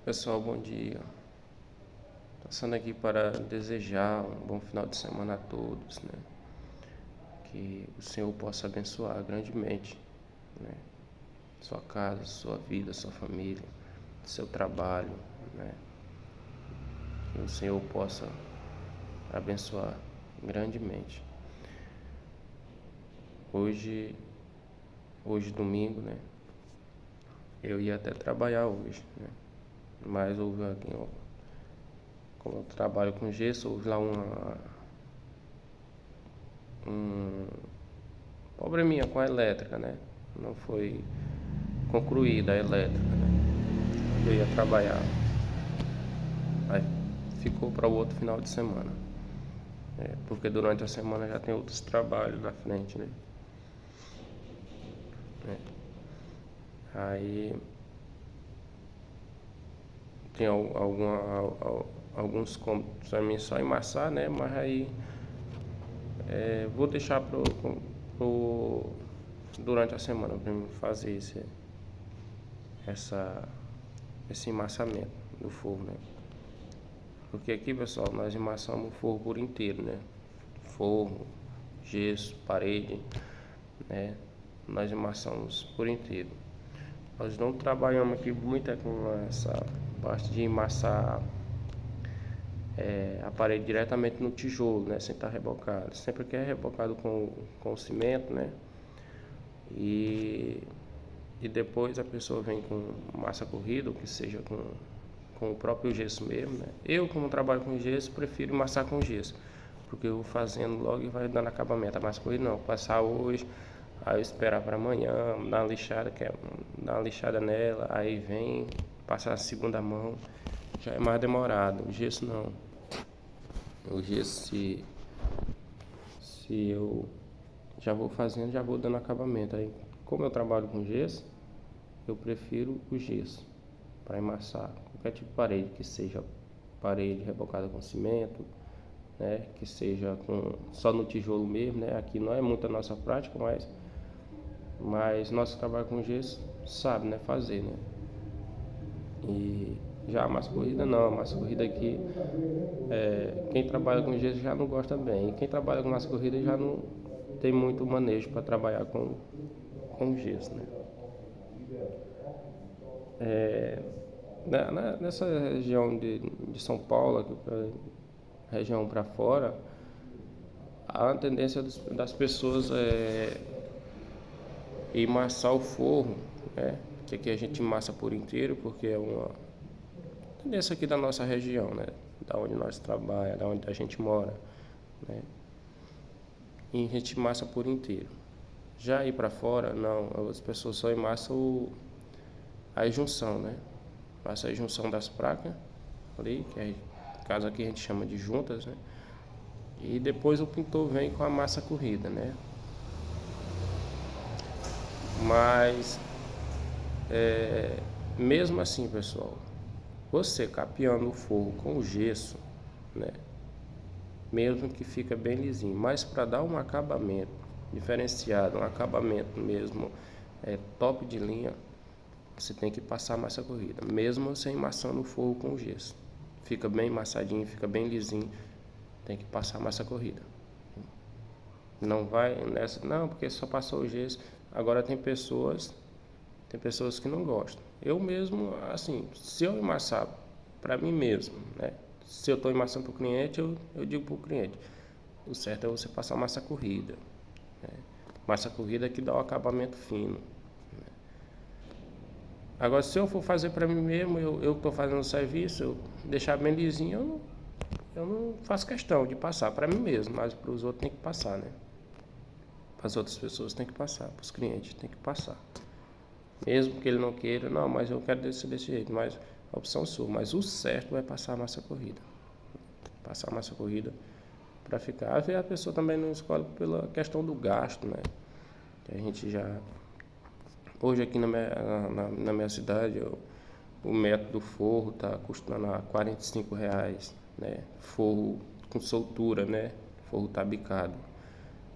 Pessoal, bom dia. Passando aqui para desejar um bom final de semana a todos, né? Que o Senhor possa abençoar grandemente, né? Sua casa, sua vida, sua família, seu trabalho, né? Que o Senhor possa abençoar grandemente. Hoje domingo, né? Eu ia até trabalhar hoje, né? Mas houve aqui, como eu trabalho com gesso, houve lá um probleminha com a elétrica, né? Não foi concluída a elétrica, né? Eu ia trabalhar. Aí ficou para o outro final de semana. Porque durante a semana já tem outros trabalhos na frente, né? Aí tem alguns cômodos para mim só emassar, né? Mas aí vou deixar pro, durante a semana para mim fazer esse emassamento do forro, né? Porque aqui, pessoal, nós emassamos o forro por inteiro, né? Forro, gesso, parede, né? Nós emassamos por inteiro. Nós não trabalhamos aqui muito com essa parte de emassar a parede diretamente no tijolo, né? Sem estar rebocado. Sempre que é rebocado com cimento, né? E depois a pessoa vem com massa corrida, ou que seja com o próprio gesso mesmo, né? Eu, como trabalho com gesso, prefiro amassar com gesso, porque eu vou fazendo logo e vai dando acabamento. A massa corrida não, passar hoje, aí eu esperar para amanhã, dar uma lixada, dar uma lixada nela, aí vem passar a segunda mão, já é mais demorado. O gesso não. O gesso, se eu já vou fazendo, já vou dando acabamento. Aí, como eu trabalho com gesso, eu prefiro o gesso para emassar qualquer tipo de parede, que seja parede rebocada com cimento, né, que seja só no tijolo mesmo, né? Aqui não é muito a nossa prática, mas nosso trabalho com gesso sabe, né, fazer, né? E já a massa corrida não, a massa corrida aqui, quem trabalha com gesso já não gosta bem, e quem trabalha com massa corrida já não tem muito manejo para trabalhar com gesso, né? Nessa região de São Paulo, aqui região para fora, a tendência das pessoas é emassar o forro, né? Que aqui a gente massa por inteiro, porque é uma tendência aqui da nossa região, né? Da onde nós trabalhamos, da onde a gente mora, né? E a gente massa por inteiro. Já ir para fora, não, as pessoas só emassam a junção, né? Passa a junção das placas ali, que é, caso aqui a gente chama de juntas, né? E depois o pintor vem com a massa corrida, né? Mas mesmo assim, pessoal, você capeando o forro com o gesso, né? Mesmo que fica bem lisinho, mas para dar um acabamento diferenciado, um acabamento mesmo top de linha, você tem que passar massa corrida, mesmo sem amassando o forro com o gesso. Fica bem amassadinho, fica bem lisinho, tem que passar massa corrida. Não vai nessa, não, porque só passou o gesso. Agora tem pessoas que não gostam. Eu mesmo, assim, se eu amassar para mim mesmo, né? Se eu estou amassando para o cliente, eu digo para o cliente, o certo é você passar massa corrida, né? Massa corrida que dá o acabamento fino. Agora, se eu for fazer para mim mesmo, eu estou fazendo o serviço, eu deixar bem lisinho, eu não faço questão de passar para mim mesmo, mas para os outros tem que passar, né? Para as outras pessoas tem que passar, para os clientes tem que passar. Mesmo que ele não queira, não, mas eu quero desse jeito, mas a opção sua, mas o certo é passar a massa corrida. Passar a massa corrida para ficar. Às vezes a pessoa também não escolhe pela questão do gasto, né? Que a gente já hoje aqui na minha cidade, o metro do forro está custando a R$ 45, né? Forro com soltura, né? Forro tabicado,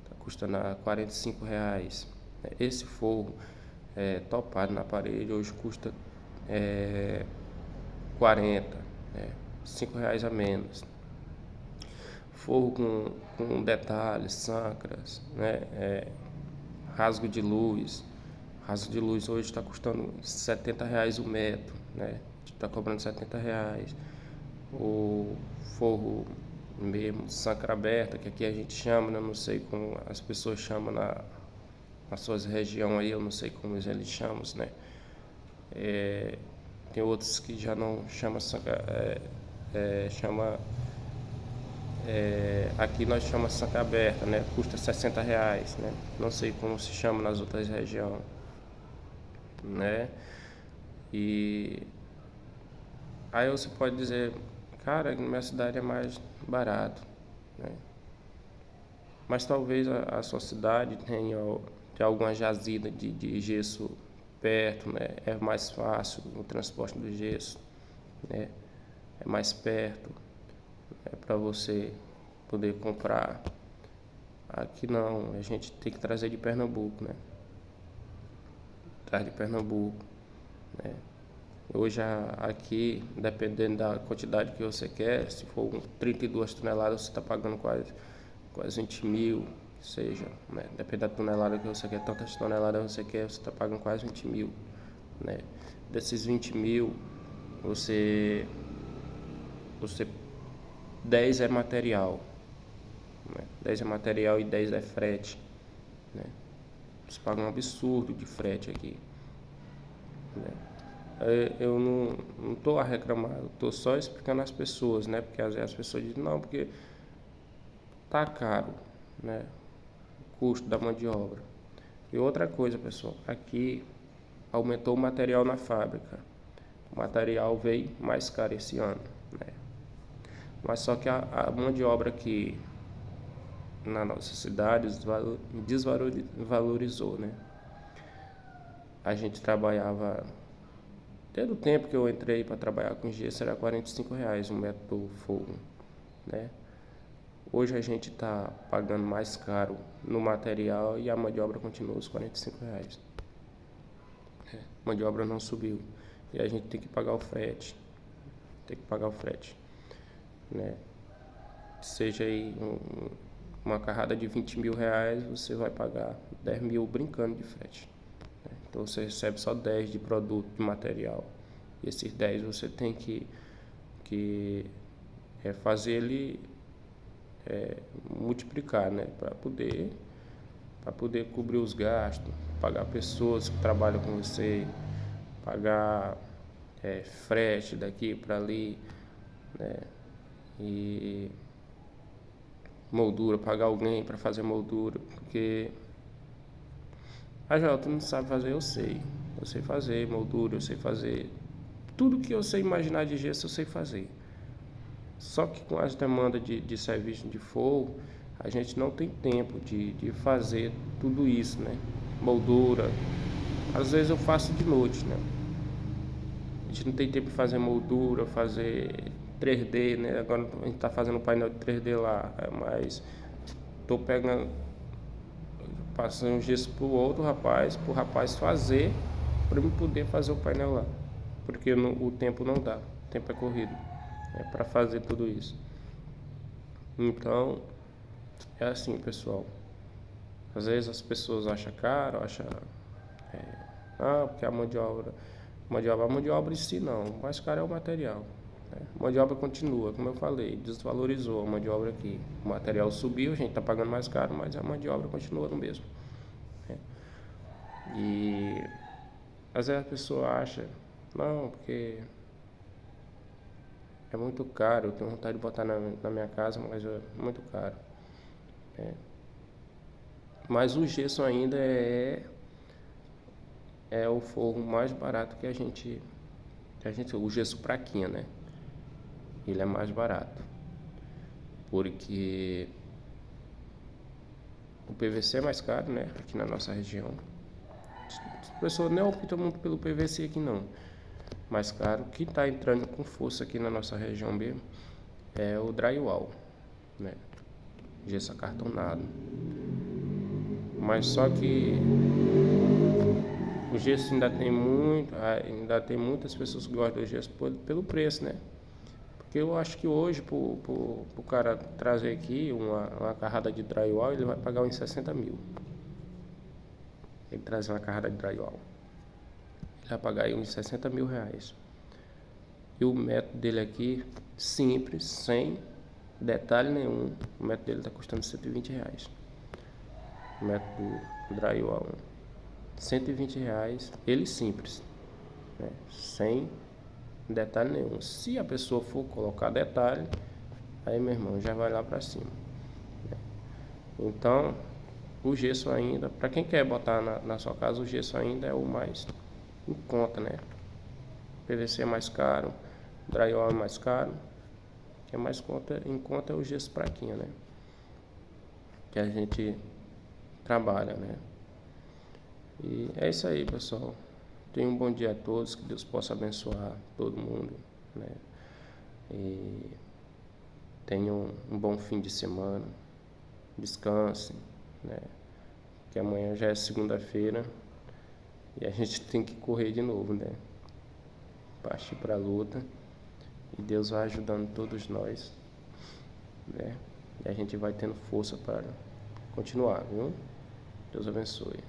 está custando a R$ 45. Esse forro topado na parede hoje custa 40, né? R$ 5 a menos. Forro com detalhes, sancras, né? Rasgo de luz. Rasgo de luz hoje está custando R$ 70 o metro, né? Está cobrando R$ 70. O forro mesmo, sancra aberta, que aqui a gente chama, né? Não sei como as pessoas chamam nas suas regiões aí, eu não sei como eles chamam, né? Tem outros que já não chamam sancra, aqui nós chamamos saca aberta, né? Custa R$ 60, né? Não sei como se chama nas outras regiões, né? E aí você pode dizer, cara, na minha cidade é mais barato, né? Mas talvez a sua cidade tenha alguma jazida de gesso perto, né? É mais fácil o transporte do gesso, né? É mais perto, para você poder comprar. Aqui não, a gente tem que trazer de Pernambuco, né? Traz de Pernambuco, né? Hoje aqui, dependendo da quantidade que você quer, se for 32 toneladas, você está pagando quase 20 mil, que seja, né? Dependendo da tonelada que você quer, tantas toneladas você quer, você está pagando quase 20 mil, né? Desses 20 mil, você 10 é material, né? 10 é material e 10 é frete, né? Você paga um absurdo de frete aqui, né? Eu não estou a reclamar, eu estou só explicando às pessoas, né? Porque às vezes as pessoas dizem, não, porque tá caro, né? O custo da mão de obra. E outra coisa, pessoal, aqui aumentou o material na fábrica. O material veio mais caro esse ano, né? Mas só que a mão de obra aqui na nossa cidade desvalorizou, né? A gente trabalhava, desde o tempo que eu entrei para trabalhar com gesso, era R$ 45 um metro do forro, né? Hoje a gente está pagando mais caro no material e a mão de obra continua os R$ 45. A mão de obra não subiu. E a gente tem que pagar o frete. Né? Seja aí uma carrada de R$ 20 mil, você vai pagar 10 mil brincando de frete, né? Então você recebe só 10 de produto, de material. E esses 10 você tem que fazer ele multiplicar, né? Para poder cobrir os gastos, pagar pessoas que trabalham com você, pagar frete daqui para ali, né? E moldura, pagar alguém para fazer moldura, porque Joel, tu não sabe fazer, eu sei fazer moldura, eu sei fazer tudo que eu sei imaginar de gesso, eu sei fazer. Só que com as demandas de serviço de forro, a gente não tem tempo de fazer tudo isso, né? Moldura, às vezes eu faço de noite, né? A gente não tem tempo de fazer moldura, fazer 3D, né? Agora a gente está fazendo um painel de 3D lá, mas estou passando um gesso pro rapaz fazer, para eu poder fazer o painel lá, porque o tempo não dá, o tempo é corrido, para fazer tudo isso. Então, é assim, pessoal. Às vezes as pessoas acham caro, porque a mão de obra em si não, o mais caro é o material, né? A mão de obra continua, como eu falei, desvalorizou a mão de obra aqui. O material subiu, a gente está pagando mais caro, mas a mão de obra continua no mesmo, né? E às vezes a pessoa acha, não, porque é muito caro, eu tenho vontade de botar na minha casa, mas é muito caro, né? Mas o gesso ainda é o forro mais barato que a gente o gesso praquinha, né? Ele é mais barato, porque o PVC é mais caro, né? Aqui na nossa região. As pessoas não optam muito pelo PVC aqui não. Mais caro. O que está entrando com força aqui na nossa região mesmo é o drywall, né? Gesso acartonado. Mas só que O gesso ainda tem muitas pessoas que gostam do gesso pelo preço, né? Porque eu acho que hoje, pro cara trazer aqui uma carrada de drywall, ele vai pagar uns 60 mil. Ele trazer uma carrada de drywall. Ele vai pagar aí uns 60 mil reais. E o método dele aqui, simples, sem detalhe nenhum, o método dele está custando 120 reais. O método drywall, 120 reais, ele simples, né? Sem detalhe nenhum. Se a pessoa for colocar detalhe, aí meu irmão já vai lá para cima, né? Então o gesso ainda, para quem quer botar na sua casa, o gesso ainda é o mais em conta, né? PVC é mais caro, drywall é mais caro, o que é mais em conta é o gesso praquinha, né? Que a gente trabalha, né? E é isso aí, pessoal. Tenham um bom dia a todos, que Deus possa abençoar todo mundo, né? E tenham um bom fim de semana, descansem, né? Que amanhã já é segunda-feira e a gente tem que correr de novo, né? Partir para a luta e Deus vai ajudando todos nós, né? E a gente vai tendo força para continuar, viu? Deus abençoe.